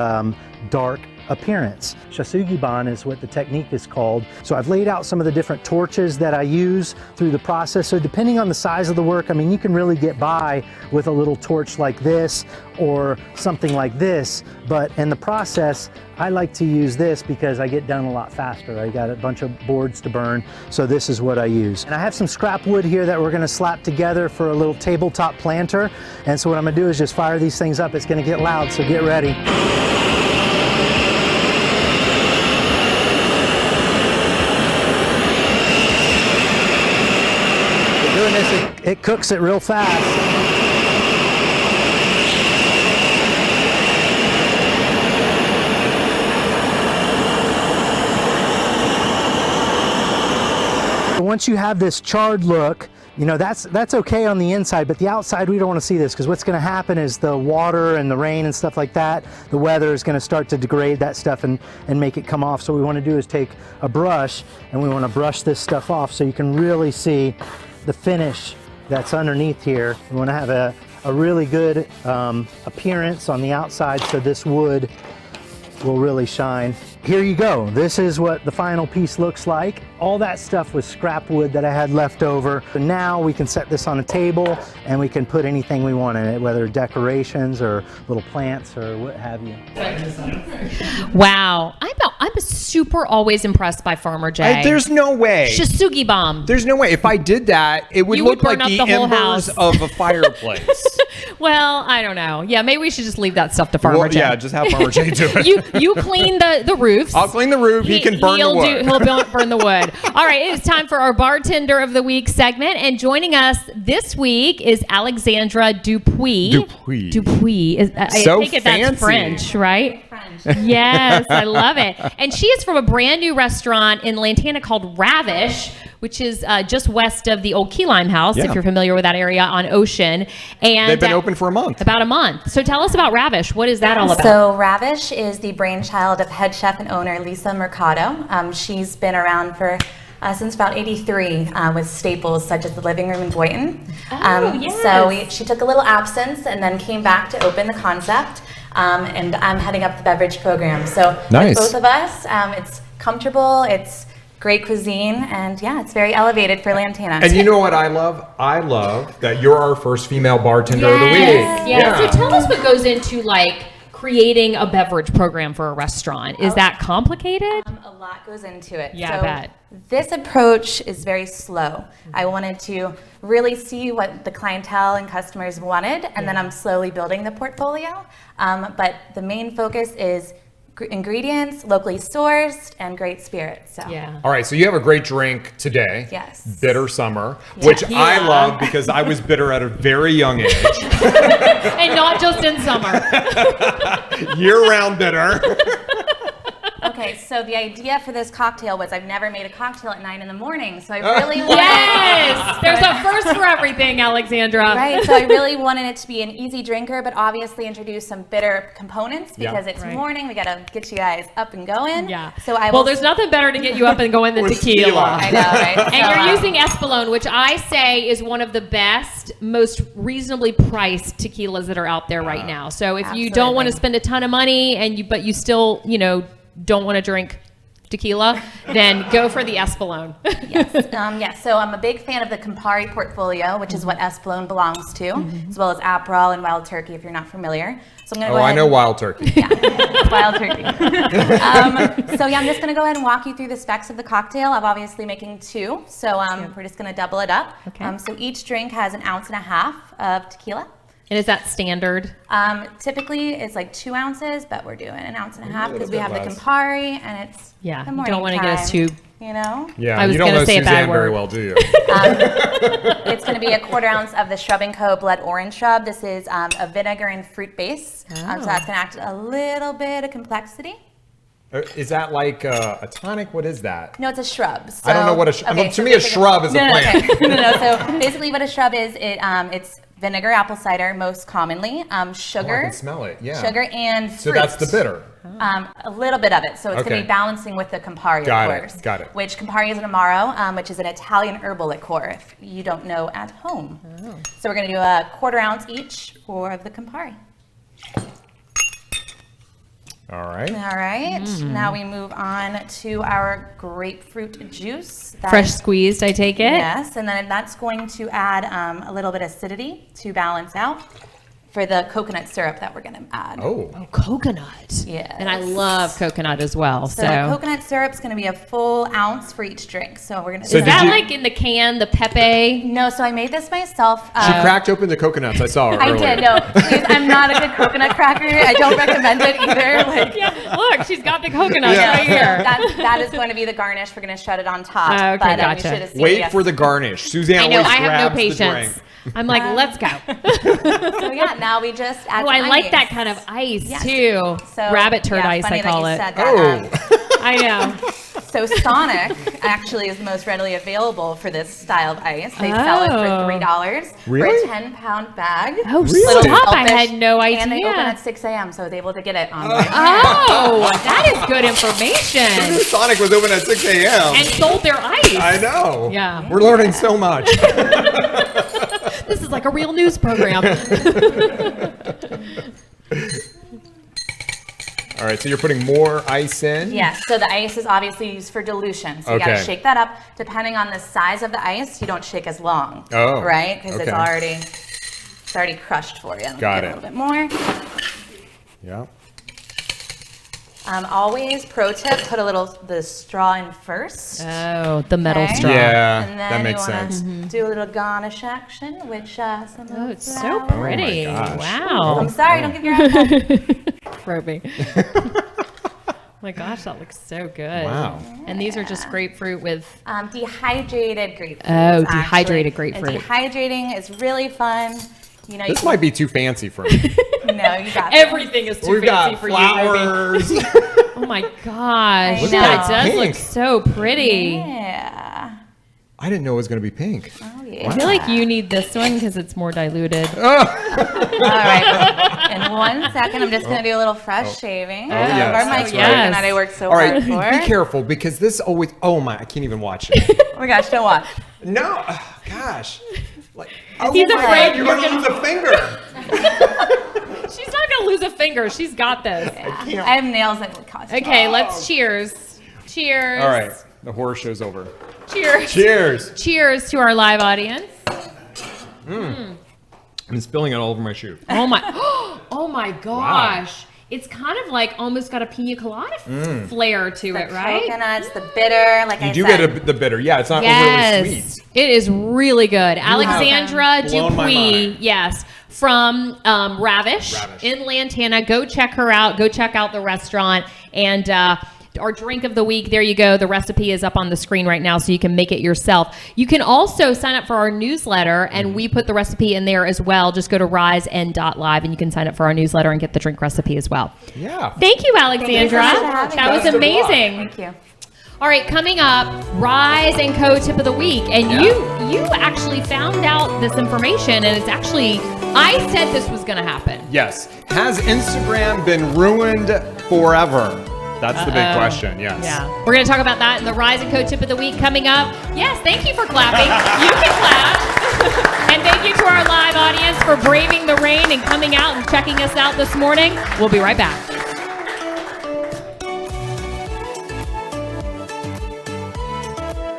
[SPEAKER 10] dark appearance. Shasugiban is what the technique is called. So I've laid out some of the different torches that I use through the process. So depending on the size of the work, you can really get by with a little torch like this or something like this. But in the process, I like to use this because I get done a lot faster. I got a bunch of boards to burn, so this is what I use. And I have some scrap wood here that we're gonna slap together for a little tabletop planter. And so what I'm gonna do is just fire these things up. It's gonna get loud, so get ready. Doing this, it cooks it real fast. once you have this charred look, you know, that's okay on the inside, but the outside, we don't want to see this, because what's going to happen is the water and the rain and stuff like that, the weather is going to start to degrade that stuff and make it come off. So what we want to do is take a brush and we want to brush this stuff off so you can really see the finish that's underneath here. We want to have a really good appearance on the outside so this wood will really shine. Here you go. This is what the final piece looks like. All that stuff was scrap wood that I had left over. And now we can set this on a table and we can put anything we want in it, whether decorations or little plants or what have you.
[SPEAKER 1] Wow. I'm super always impressed by Farmer Jay.
[SPEAKER 2] There's no way.
[SPEAKER 1] Shasugi bomb.
[SPEAKER 2] There's no way. If I did that, it would
[SPEAKER 1] You
[SPEAKER 2] look
[SPEAKER 1] would burn
[SPEAKER 2] like
[SPEAKER 1] up
[SPEAKER 2] the
[SPEAKER 1] the whole
[SPEAKER 2] embers
[SPEAKER 1] house.
[SPEAKER 2] of a fireplace.
[SPEAKER 1] Well, I don't know. Yeah, maybe we should just leave that stuff to Farmer Jay.
[SPEAKER 2] Yeah, just have Farmer Jay do it.
[SPEAKER 1] You clean the roofs.
[SPEAKER 2] I'll clean the roof. He can burn the wood.
[SPEAKER 1] He'll burn the wood. All right, it is time for our Bartender of the Week segment. And joining us this week is Alexandra Dupuis. Dupuis. I
[SPEAKER 2] So
[SPEAKER 1] take it
[SPEAKER 2] fancy.
[SPEAKER 1] that's French, right?
[SPEAKER 11] French.
[SPEAKER 1] Yes, I love it. And she is from a brand new restaurant in Lantana called Ravish, which is just west of the old Key Lime House, if you're familiar with that area on Ocean. And
[SPEAKER 2] They've been open for a month.
[SPEAKER 1] About a month. So tell us about Ravish. What is that all about?
[SPEAKER 11] So Ravish is the brainchild of head chef and owner Lisa Mercado. She's been around for since about '83 with staples such as the living room in Boynton.
[SPEAKER 1] Yes.
[SPEAKER 11] So she took a little absence and then came back to open the concept. And I'm heading up the beverage program. So
[SPEAKER 2] Nice.
[SPEAKER 11] with both of us, it's comfortable, it's great cuisine, and yeah, it's very elevated for Lantana.
[SPEAKER 2] And you know what I love? I love that you're our first female bartender of the week.
[SPEAKER 1] Yeah. So tell us what goes into like creating a beverage program for a restaurant. Is that complicated?
[SPEAKER 11] A lot goes into it.
[SPEAKER 1] Yeah, I
[SPEAKER 11] so
[SPEAKER 1] bet.
[SPEAKER 11] This approach is very slow. I wanted to really see what the clientele and customers wanted, and then I'm slowly building the portfolio. But the main focus is ingredients, locally sourced, and great spirits. So.
[SPEAKER 1] Yeah.
[SPEAKER 2] All right, so you have a great drink today.
[SPEAKER 11] Yes.
[SPEAKER 2] Bitter summer, which I love because I was bitter at a very young age.
[SPEAKER 1] And not just in summer.
[SPEAKER 2] Year-round bitter.
[SPEAKER 11] Okay, so the idea for this cocktail was I've never made a cocktail at 9 in the morning, so I really wanted...
[SPEAKER 1] Yes! There's a first for everything, Alexandra.
[SPEAKER 11] Right, so I really wanted it to be an easy drinker, but obviously introduce some bitter components because it's morning. We gotta get you guys up and going.
[SPEAKER 1] Yeah.
[SPEAKER 11] So I
[SPEAKER 1] Well, there's nothing better to get you up and going than tequila.
[SPEAKER 11] I know, right?
[SPEAKER 1] And you're using Espolón, which I say is one of the best, most reasonably priced tequilas that are out there right now. So if you don't want to spend a ton of money but you still, don't want to drink tequila, then go for the Espolón.
[SPEAKER 11] Yes. So I'm a big fan of the Campari portfolio, which is what Espolón belongs to, as well as Aperol and Wild Turkey, if you're not familiar. So I'm gonna go ahead.
[SPEAKER 2] I know Wild Turkey.
[SPEAKER 11] Yeah, Wild Turkey. So yeah, I'm just gonna go ahead and walk you through the specs of the cocktail. I'm obviously making 2, so we're just gonna double it up.
[SPEAKER 1] Okay.
[SPEAKER 11] So each drink has 1.5 ounces of tequila.
[SPEAKER 1] And is that standard?
[SPEAKER 11] Typically it's like 2 ounces, but we're doing 1.5 ounces because we have the
[SPEAKER 2] less.
[SPEAKER 11] Campari and it's the
[SPEAKER 1] You
[SPEAKER 11] morning
[SPEAKER 1] don't want to get us too...
[SPEAKER 11] Yeah,
[SPEAKER 1] I was
[SPEAKER 2] you don't
[SPEAKER 1] gonna
[SPEAKER 2] know
[SPEAKER 1] say a bad
[SPEAKER 2] Suzanne very
[SPEAKER 1] word.
[SPEAKER 2] well, do you?
[SPEAKER 11] It's going to be 1/4 ounce of the Shrub & Co. Blood Orange Shrub. This is a vinegar and fruit base, so that's going to add a little bit of complexity.
[SPEAKER 2] Is that like a tonic? What is that?
[SPEAKER 11] No, it's a shrub. So,
[SPEAKER 2] I don't know what to me a shrub is a plant.
[SPEAKER 11] No. So basically what a shrub is, it's vinegar, apple cider most commonly, sugar.
[SPEAKER 2] I can smell it, yeah.
[SPEAKER 11] Sugar and fruit.
[SPEAKER 2] So that's the bitter.
[SPEAKER 11] A little bit of it. So it's going to
[SPEAKER 2] Okay.
[SPEAKER 11] be balancing with the Campari,
[SPEAKER 2] Got
[SPEAKER 11] of
[SPEAKER 2] it,
[SPEAKER 11] course.
[SPEAKER 2] got it.
[SPEAKER 11] Which Campari is an Amaro, which is an Italian herbal liqueur, if you don't know at home. So we're going to do 1/4 ounce each for the Campari.
[SPEAKER 2] All right.
[SPEAKER 11] All right. Now we move on to our grapefruit juice. That
[SPEAKER 1] Fresh
[SPEAKER 11] is-
[SPEAKER 1] squeezed, I take it?
[SPEAKER 11] Yes, and then that's going to add a little bit of acidity to balance out for the coconut syrup that we're going to add.
[SPEAKER 2] Oh,
[SPEAKER 1] coconut.
[SPEAKER 11] Yes.
[SPEAKER 1] And I love coconut as well.
[SPEAKER 11] So the coconut syrup's going to be 1 ounce for each drink. So we're going to.
[SPEAKER 2] So
[SPEAKER 1] Is that like in the can, the Pepe?
[SPEAKER 11] No, so I made this myself.
[SPEAKER 2] she cracked open the coconuts. I saw her
[SPEAKER 11] I
[SPEAKER 2] earlier.
[SPEAKER 11] did. No, please, I'm not a good coconut cracker. I don't recommend it either. Like,
[SPEAKER 1] Yeah, look, she's got the coconut
[SPEAKER 2] Yeah.
[SPEAKER 1] right here.
[SPEAKER 11] that is going to be the garnish. We're going to shred it on top.
[SPEAKER 1] Okay,
[SPEAKER 11] but,
[SPEAKER 1] gotcha.
[SPEAKER 11] you should have seen
[SPEAKER 2] Wait
[SPEAKER 11] it
[SPEAKER 2] for the garnish. Suzanne
[SPEAKER 1] I know,
[SPEAKER 2] always
[SPEAKER 1] I have no
[SPEAKER 2] grabs the drink.
[SPEAKER 1] patience. I'm like, let's go.
[SPEAKER 11] So yeah, now we just add
[SPEAKER 1] Oh, I
[SPEAKER 11] some
[SPEAKER 1] like
[SPEAKER 11] ice.
[SPEAKER 1] that kind of ice
[SPEAKER 11] Yes.
[SPEAKER 1] too.
[SPEAKER 11] So,
[SPEAKER 1] Rabbit turd
[SPEAKER 11] yeah,
[SPEAKER 1] ice,
[SPEAKER 11] funny
[SPEAKER 1] I
[SPEAKER 11] that
[SPEAKER 1] call
[SPEAKER 11] you
[SPEAKER 1] it.
[SPEAKER 11] said that,
[SPEAKER 1] I know.
[SPEAKER 11] So Sonic actually is the most readily available for this style of ice. They sell it for $3
[SPEAKER 2] Really?
[SPEAKER 11] for a 10-pound bag.
[SPEAKER 1] Oh,
[SPEAKER 2] Really?
[SPEAKER 1] stop. I had no idea.
[SPEAKER 11] And they open at 6 a.m., so I was able to get it on.
[SPEAKER 1] Oh, that is good information.
[SPEAKER 2] Sonic was open at 6 a.m.
[SPEAKER 1] And sold their ice.
[SPEAKER 2] I know.
[SPEAKER 1] Yeah.
[SPEAKER 2] We're learning so much.
[SPEAKER 1] This is like a real news program.
[SPEAKER 2] All right, so you're putting more ice in?
[SPEAKER 11] Yes, so the ice is obviously used for dilution. So you gotta shake that up. Depending on the size of the ice, you don't shake as long.
[SPEAKER 2] Oh.
[SPEAKER 11] Right? Because it's already crushed for you.
[SPEAKER 2] Got it.
[SPEAKER 11] A little bit more.
[SPEAKER 2] Yeah.
[SPEAKER 11] Always, pro tip, put the straw in first.
[SPEAKER 1] Oh, the metal straw.
[SPEAKER 2] Yeah,
[SPEAKER 11] And then
[SPEAKER 2] that makes
[SPEAKER 11] you wanna
[SPEAKER 2] sense.
[SPEAKER 11] do a little garnish action, which some of the
[SPEAKER 1] It's so
[SPEAKER 11] flowers.
[SPEAKER 1] pretty.
[SPEAKER 2] Oh my gosh.
[SPEAKER 1] Wow.
[SPEAKER 11] I'm sorry, don't give your hand
[SPEAKER 1] Roby. My gosh, that looks so good.
[SPEAKER 2] Wow.
[SPEAKER 1] And these are just grapefruit with...
[SPEAKER 11] dehydrated grapefruit.
[SPEAKER 1] Oh,
[SPEAKER 11] actually.
[SPEAKER 1] dehydrated grapefruit.
[SPEAKER 11] And dehydrating is really fun. You know,
[SPEAKER 2] This might be too fancy for me.
[SPEAKER 11] No, you got this.
[SPEAKER 1] Everything is too
[SPEAKER 2] We've
[SPEAKER 1] fancy
[SPEAKER 2] got
[SPEAKER 1] for
[SPEAKER 2] flowers.
[SPEAKER 1] you, Roby. Oh my gosh.
[SPEAKER 11] Look
[SPEAKER 1] Yeah,
[SPEAKER 11] at
[SPEAKER 1] it does
[SPEAKER 2] pink.
[SPEAKER 1] look so pretty.
[SPEAKER 11] Yeah.
[SPEAKER 2] I didn't know it was going to be pink.
[SPEAKER 11] Oh, yeah.
[SPEAKER 1] I feel like you need this one because it's more diluted.
[SPEAKER 11] All right. In 1 second, I'm just going to do a little fresh shaving.
[SPEAKER 2] Oh, yes,
[SPEAKER 11] Our
[SPEAKER 2] that's
[SPEAKER 11] mic
[SPEAKER 2] right.
[SPEAKER 11] that I worked so
[SPEAKER 2] All right,
[SPEAKER 11] hard for.
[SPEAKER 2] be careful because this always. Oh my! I can't even watch it.
[SPEAKER 11] Oh my gosh, don't watch.
[SPEAKER 2] No, gosh. Like,
[SPEAKER 1] He's afraid
[SPEAKER 2] you're going to lose a finger.
[SPEAKER 1] She's not going to lose a finger. She's got this.
[SPEAKER 11] I have nails that would cost.
[SPEAKER 1] Okay, let's cheers. Cheers.
[SPEAKER 2] All right, the horror show's over.
[SPEAKER 1] Cheers.
[SPEAKER 2] Cheers.
[SPEAKER 1] Cheers to our live audience.
[SPEAKER 2] I'm spilling it all over my shoe.
[SPEAKER 1] Oh my! Oh my gosh! It's kind of like almost got a pina colada flair to it, right?
[SPEAKER 11] Coconuts, the bitter, like
[SPEAKER 2] You
[SPEAKER 11] I
[SPEAKER 2] do
[SPEAKER 11] said.
[SPEAKER 2] get the bitter. Yeah, it's not
[SPEAKER 1] Yes,
[SPEAKER 2] overly sweet.
[SPEAKER 1] it is really good. Alexandra
[SPEAKER 2] blown my
[SPEAKER 1] Dupuis,
[SPEAKER 2] mind.
[SPEAKER 1] yes, from Ravish in Lantana. Go check her out. Go check out the restaurant and. Our drink of the week, there you go. The recipe is up on the screen right now so you can make it yourself. You can also sign up for our newsletter and we put the recipe in there as well. Just go to RISE+Live and you can sign up for our newsletter and get the drink recipe as well.
[SPEAKER 2] Yeah.
[SPEAKER 1] Thank you, Alexandra. That was
[SPEAKER 2] Best of luck.
[SPEAKER 1] amazing.
[SPEAKER 11] Thank you.
[SPEAKER 1] All right, coming up, Rise & Co. tip of the week. And you actually found out this information and it's actually, I said this was going to happen.
[SPEAKER 2] Yes. Has Instagram been ruined forever? That's the big question, yes.
[SPEAKER 1] Yeah. We're going to talk about that in the Rise & Co. tip of the week coming up. Yes, thank you for clapping. You can clap. And thank you to our live audience for braving the rain and coming out and checking us out this morning. We'll be right back.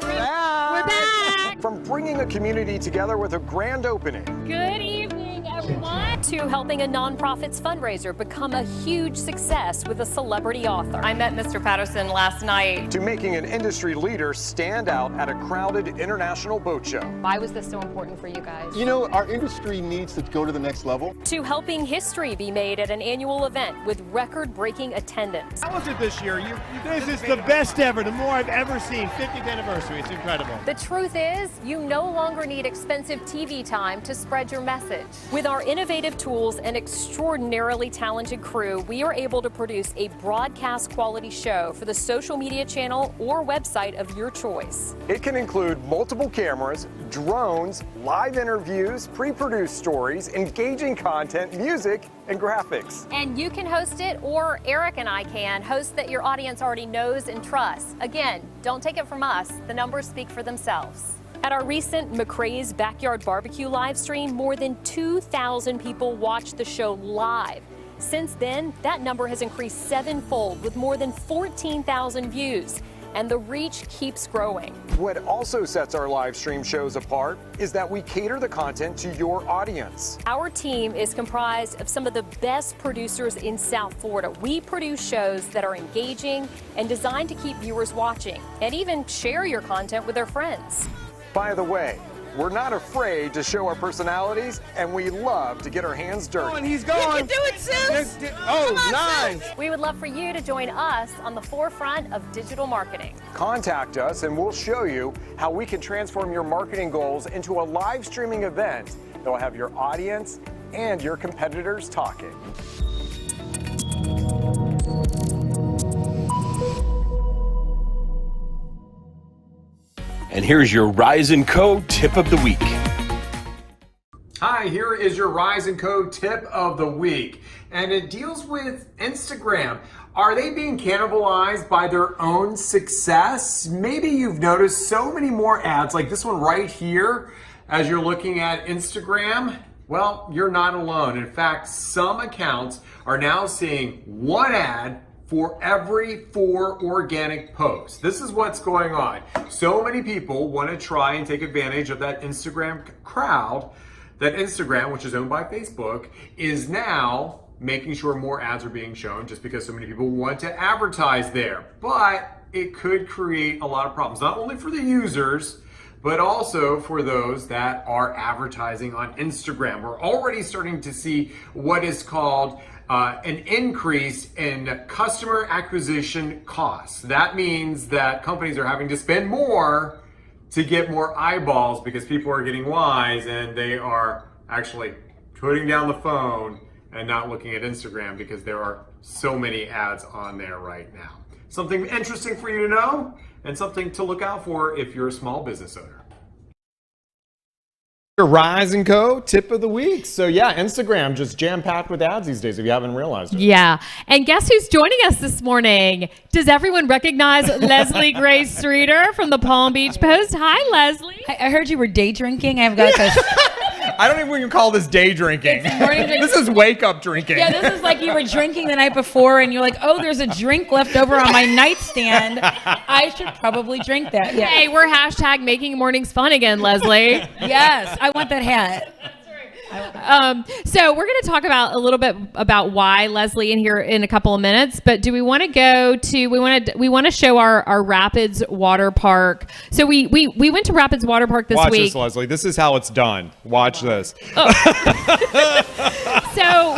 [SPEAKER 1] We're back.
[SPEAKER 12] From bringing a community together with a grand opening.
[SPEAKER 1] Good evening, everyone.
[SPEAKER 5] To helping a nonprofit's fundraiser become a huge success with a celebrity author.
[SPEAKER 11] I met Mr. Patterson last night.
[SPEAKER 12] To making an industry leader stand out at a crowded international boat show.
[SPEAKER 5] Why was this so important for you guys?
[SPEAKER 13] You know, our industry needs to go to the next level.
[SPEAKER 5] To helping history be made at an annual event with record-breaking attendance.
[SPEAKER 14] How was it this year? This is the best ever, the more I've ever seen. 50th anniversary, it's incredible.
[SPEAKER 5] The truth is, you no longer need expensive TV time to spread your message. With our innovative tools and extraordinarily talented crew, we are able to produce a broadcast quality show for the social media channel or website of your choice.
[SPEAKER 12] It can include multiple cameras, drones, live interviews, pre-produced stories, engaging content, music, and graphics.
[SPEAKER 5] And you can host it, or Eric and I can, host that your audience already knows and trusts. Again, don't take it from us. The numbers speak for themselves. At our recent McRae's Backyard Barbecue live stream, more than 2,000 people watched the show live. Since then, that number has increased 7-fold with more than 14,000 views. And the reach keeps growing.
[SPEAKER 12] What also sets our live stream shows apart is that we cater the content to your audience.
[SPEAKER 5] Our team is comprised of some of the best producers in South Florida. We produce shows that are engaging and designed to keep viewers watching and even share your content with their friends.
[SPEAKER 12] By the way, we're not afraid to show our personalities, and we love to get our hands dirty.
[SPEAKER 14] Oh, and he's gone.
[SPEAKER 5] You can do it, Suze.
[SPEAKER 14] Oh, nice.
[SPEAKER 5] We would love for you to join us on the forefront of digital marketing.
[SPEAKER 12] Contact us and we'll show you how we can transform your marketing goals into a live streaming event that will have your audience and your competitors talking.
[SPEAKER 15] And here's your Rise & Co. tip of the week.
[SPEAKER 2] Hi, here is your Rise & Co. tip of the week. And it deals with Instagram. Are they being cannibalized by their own success? Maybe you've noticed so many more ads like this one right here as you're looking at Instagram. Well, you're not alone. In fact, some accounts are now seeing one ad for every 4 organic posts. This is what's going on. So many people want to try and take advantage of that Instagram crowd. That Instagram, which is owned by Facebook, is now making sure more ads are being shown just because so many people want to advertise there. But it could create a lot of problems, not only for the users, but also for those that are advertising on Instagram. We're already starting to see what is called an increase in customer acquisition costs. That means that companies are having to spend more to get more eyeballs because people are getting wise and they are actually putting down the phone and not looking at Instagram because there are so many ads on there right now. Something interesting for you to know and something to look out for if you're a small business owner. Your Rise & Co. tip of the week. So yeah, Instagram just jam-packed with ads these days if you haven't realized it.
[SPEAKER 1] Yeah. And guess who's joining us this morning? Does everyone recognize Leslie Grace Streeter from the Palm Beach Post? Hi, Leslie.
[SPEAKER 16] I heard you were day drinking. I've got this.
[SPEAKER 2] I don't even call this day drinking. This is wake up drinking.
[SPEAKER 16] Yeah, this is like you were drinking the night before and you're like, oh, there's a drink left over on my nightstand. I should probably drink that. Yeah.
[SPEAKER 1] Hey, we're hashtag making mornings fun again, Leslie.
[SPEAKER 16] Yes, I want that hat.
[SPEAKER 1] So we're going to talk about a little bit about why Leslie in here in a couple of minutes, but do we want to go to, we want to show our Rapids Water Park. So we went to Rapids Water Park this week.
[SPEAKER 2] Watch this, Leslie. This is how it's done. Watch this.
[SPEAKER 1] So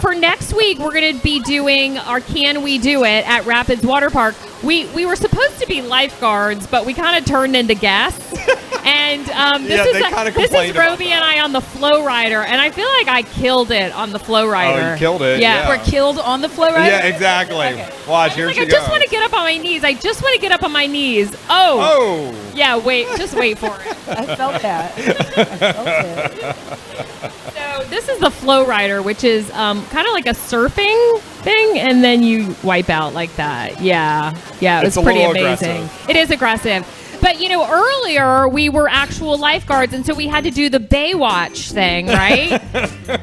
[SPEAKER 1] for next week, we're going to be doing our Can We Do It at Rapids Water Park. We were supposed to be lifeguards, but we kind of turned into guests. And this is Roby and I on the Flow Rider, and I feel like I killed it on the Flow Rider.
[SPEAKER 2] Oh, you killed it.
[SPEAKER 1] Yeah.
[SPEAKER 16] We're killed on the Flow Rider?
[SPEAKER 2] Yeah, exactly. Okay. Watch, here she goes.
[SPEAKER 1] I just want to get up on my knees. I just want to get up on my knees. Oh. Yeah, just wait for it.
[SPEAKER 16] I felt that. I felt it.
[SPEAKER 1] So this is the Flow Rider, which is kind of like a surfing thing, and then you wipe out like that. Yeah, it's pretty amazing.
[SPEAKER 2] Aggressive.
[SPEAKER 1] It is aggressive. But, earlier we were actual lifeguards, and so we had to do the Baywatch thing, right?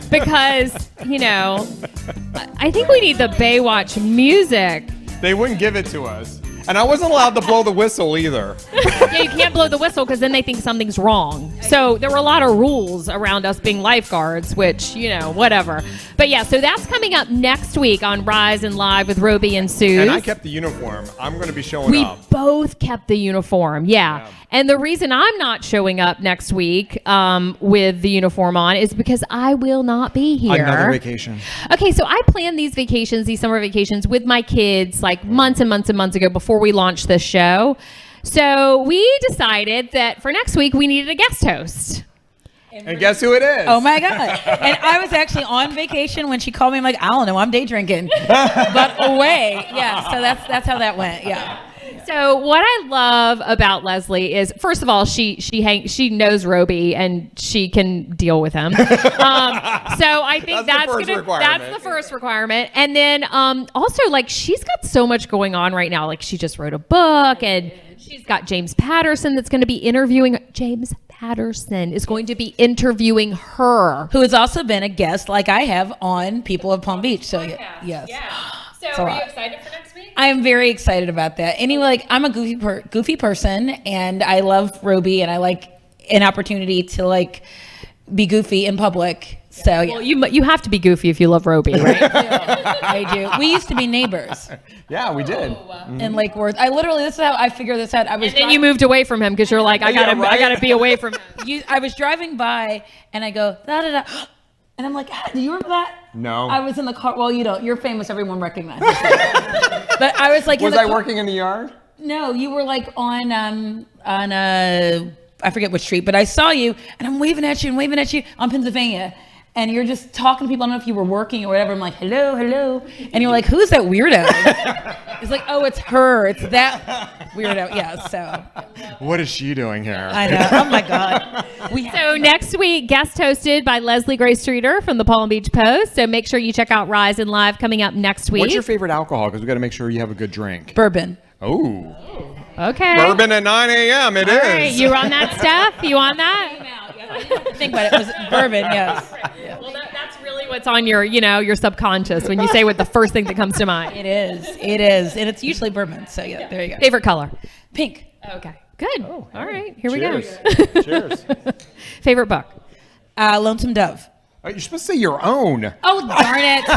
[SPEAKER 1] Because, I think we need the Baywatch music.
[SPEAKER 2] They wouldn't give it to us. And I wasn't allowed to blow the whistle either.
[SPEAKER 1] Yeah, you can't blow the whistle because then they think something's wrong. So there were a lot of rules around us being lifeguards, which, whatever. But yeah, so that's coming up next week on Rise and Live with Roby and Suze.
[SPEAKER 2] And I kept the uniform. I'm going to be showing up.
[SPEAKER 1] We both kept the uniform, yeah. And the reason I'm not showing up next week with the uniform on is because I will not be here.
[SPEAKER 2] Another vacation.
[SPEAKER 1] Okay, so I planned these summer vacations with my kids like months and months and months ago before we launched this show. So we decided that for next week we needed a guest host.
[SPEAKER 2] And guess who it is?
[SPEAKER 16] Oh my God. And I was actually on vacation when she called me. I'm like, I don't know, I'm day drinking. But away. Yeah, so that's how that went. Yeah.
[SPEAKER 1] So what I love about Leslie is, first of all, she knows Roby and she can deal with him. So I think that's the first requirement. And then also, like, she's got so much going on right now. Like, she just wrote a book, and she's got James Patterson that's going to be interviewing. James Patterson is going to be interviewing her,
[SPEAKER 16] who has also been a guest, like I have, on People of Palm Beach. So yes.
[SPEAKER 1] Yeah. So are you excited for next week?
[SPEAKER 16] I am very excited about that. Anyway, like, I'm a goofy person, and I love Roby, and I like an opportunity to like be goofy in public. So
[SPEAKER 1] well, you have to be goofy if you love Roby, right?
[SPEAKER 16] I do. We used to be neighbors.
[SPEAKER 2] Yeah, we did.
[SPEAKER 16] In Lake Worth. This is how I figured this out.
[SPEAKER 1] And then you moved away from him because you're like, I gotta be away from him.
[SPEAKER 16] I was driving by, and I go da da da. And I'm like, do you remember that?
[SPEAKER 2] No.
[SPEAKER 16] I was in the car. Well, you don't. You're famous. Everyone recognizes you. But I was like,
[SPEAKER 2] was I working in the yard?
[SPEAKER 16] No, you were like on I forget which street, but I saw you, and I'm waving at you on Pennsylvania. and you're just talking to people. I don't know if you were working or whatever. I'm like, hello, hello. And you're like, who's that weirdo? It's like, oh, it's her. It's that weirdo. Yeah, so.
[SPEAKER 2] What is she doing here?
[SPEAKER 16] I know. Oh, my God.
[SPEAKER 1] So next week, guest hosted by Leslie Grace Streeter from the Palm Beach Post. So make sure you check out Rise and Live coming up next week.
[SPEAKER 2] What's your favorite alcohol? Because we got to make sure you have a good drink.
[SPEAKER 16] Bourbon.
[SPEAKER 2] Oh.
[SPEAKER 1] Okay.
[SPEAKER 2] Bourbon at 9 a.m. It
[SPEAKER 1] All
[SPEAKER 2] is.
[SPEAKER 1] right, you on that, Steph? You on that?
[SPEAKER 16] Think about it. It was bourbon, yes.
[SPEAKER 1] Yeah. Well, that's really what's on your, your subconscious when you say what the first thing that comes to mind.
[SPEAKER 16] It is. It is. And it's usually bourbon. So, yeah, there you go.
[SPEAKER 1] Favorite color?
[SPEAKER 16] Pink.
[SPEAKER 1] Okay. Good.
[SPEAKER 2] Oh,
[SPEAKER 1] all right. Here
[SPEAKER 2] Cheers.
[SPEAKER 1] we go.
[SPEAKER 2] Cheers.
[SPEAKER 1] Favorite book?
[SPEAKER 16] Lonesome Dove.
[SPEAKER 2] Oh, you're supposed to say your own.
[SPEAKER 16] Oh, darn it.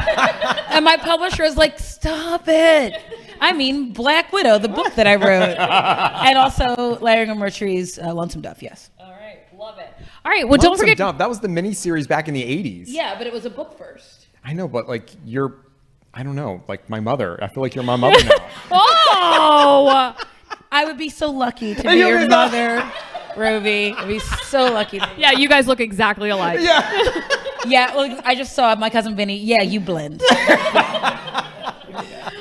[SPEAKER 16] And my publisher was like, stop it. I mean, Black Widow, the book that I wrote. And also Larry Murtry's Lonesome Dove, yes.
[SPEAKER 1] All right. Love it. All right. Well, don't forget.
[SPEAKER 2] That was the mini-series back in the 80s.
[SPEAKER 16] Yeah, but it was a book first.
[SPEAKER 2] I know, but like I don't know, like my mother. I feel like you're my mother now.
[SPEAKER 16] Oh! I would be so lucky to be your mother, Roby. I'd be so lucky.
[SPEAKER 1] Yeah, you guys look exactly alike.
[SPEAKER 2] Yeah.
[SPEAKER 16] Yeah, well, I just saw my cousin Vinny. Yeah, you blend.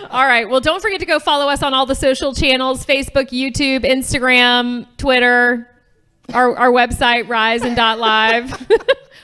[SPEAKER 1] All right. Well, don't forget to go follow us on all the social channels, Facebook, YouTube, Instagram, Twitter, our website, rise.live.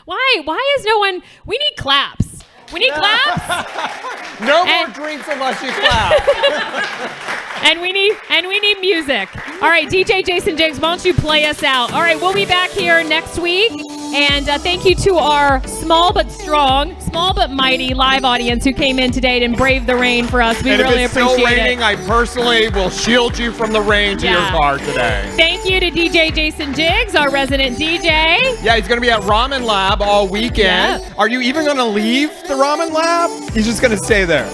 [SPEAKER 1] Why is no one... We need claps. We need claps.
[SPEAKER 2] No more drinks unless you clap.
[SPEAKER 1] And we need music. All right, DJ Jason Jiggs, why don't you play us out? All right, we'll be back here next week. And thank you to our small but strong, small but mighty live audience who came in today and braved the rain for us. We really appreciate it.
[SPEAKER 2] If it's still raining, I personally will shield you from the rain to your car today.
[SPEAKER 1] Thank you to DJ Jason Jiggs, our resident DJ.
[SPEAKER 2] Yeah, he's going to be at Ramen Lab all weekend.
[SPEAKER 1] Yeah.
[SPEAKER 2] Are you even going to leave the Ramen Lab? He's just going to stay there.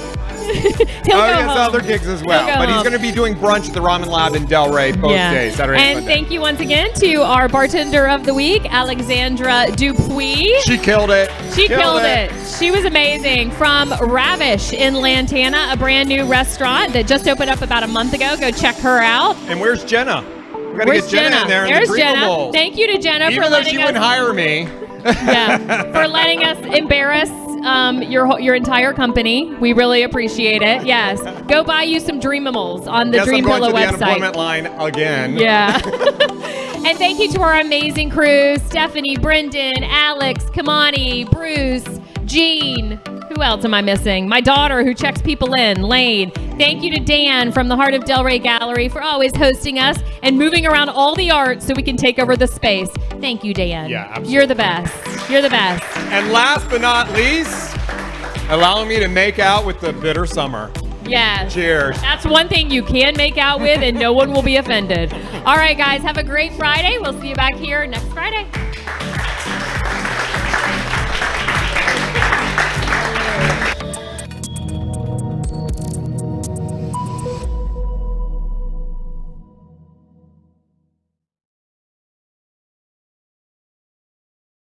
[SPEAKER 2] He has other gigs as well, but he's going to be doing brunch at the Ramen Lab in Delray both days, Saturday and Sunday.
[SPEAKER 1] Thank you once again to our bartender of the week, Alexandra Dupuis.
[SPEAKER 2] She killed it.
[SPEAKER 1] She killed it. She was amazing. From Ravish in Lantana, a brand new restaurant that just opened up about a month ago. Go check her out.
[SPEAKER 2] And where's Jenna? We got to get Jenna in there.
[SPEAKER 1] There's
[SPEAKER 2] in the
[SPEAKER 1] Jenna. Thank you to Jenna
[SPEAKER 2] Even
[SPEAKER 1] for
[SPEAKER 2] though
[SPEAKER 1] letting
[SPEAKER 2] she
[SPEAKER 1] us.
[SPEAKER 2] wouldn't hire me.
[SPEAKER 1] Yeah, for letting us embarrass your entire company. We really appreciate it. Yes. Go buy you some Dreamimals on the Dream Pillow website.
[SPEAKER 2] I'm going to the unemployment line again.
[SPEAKER 1] Yeah. And thank you to our amazing crew, Stephanie, Brendan, Alex, Kamani, Bruce, Jean. Who else am I missing? My daughter who checks people in, Lane. Thank you to Dan from the Heart of Delray Gallery for always hosting us and moving around all the art so we can take over the space. Thank you, Dan.
[SPEAKER 2] Yeah, absolutely.
[SPEAKER 1] You're the best. You're the best.
[SPEAKER 2] And last but not least, allowing me to make out with the bitter summer.
[SPEAKER 1] Yes.
[SPEAKER 2] Cheers.
[SPEAKER 1] That's one thing you can make out with and no one will be offended. All right, guys, have a great Friday. We'll see you back here next Friday.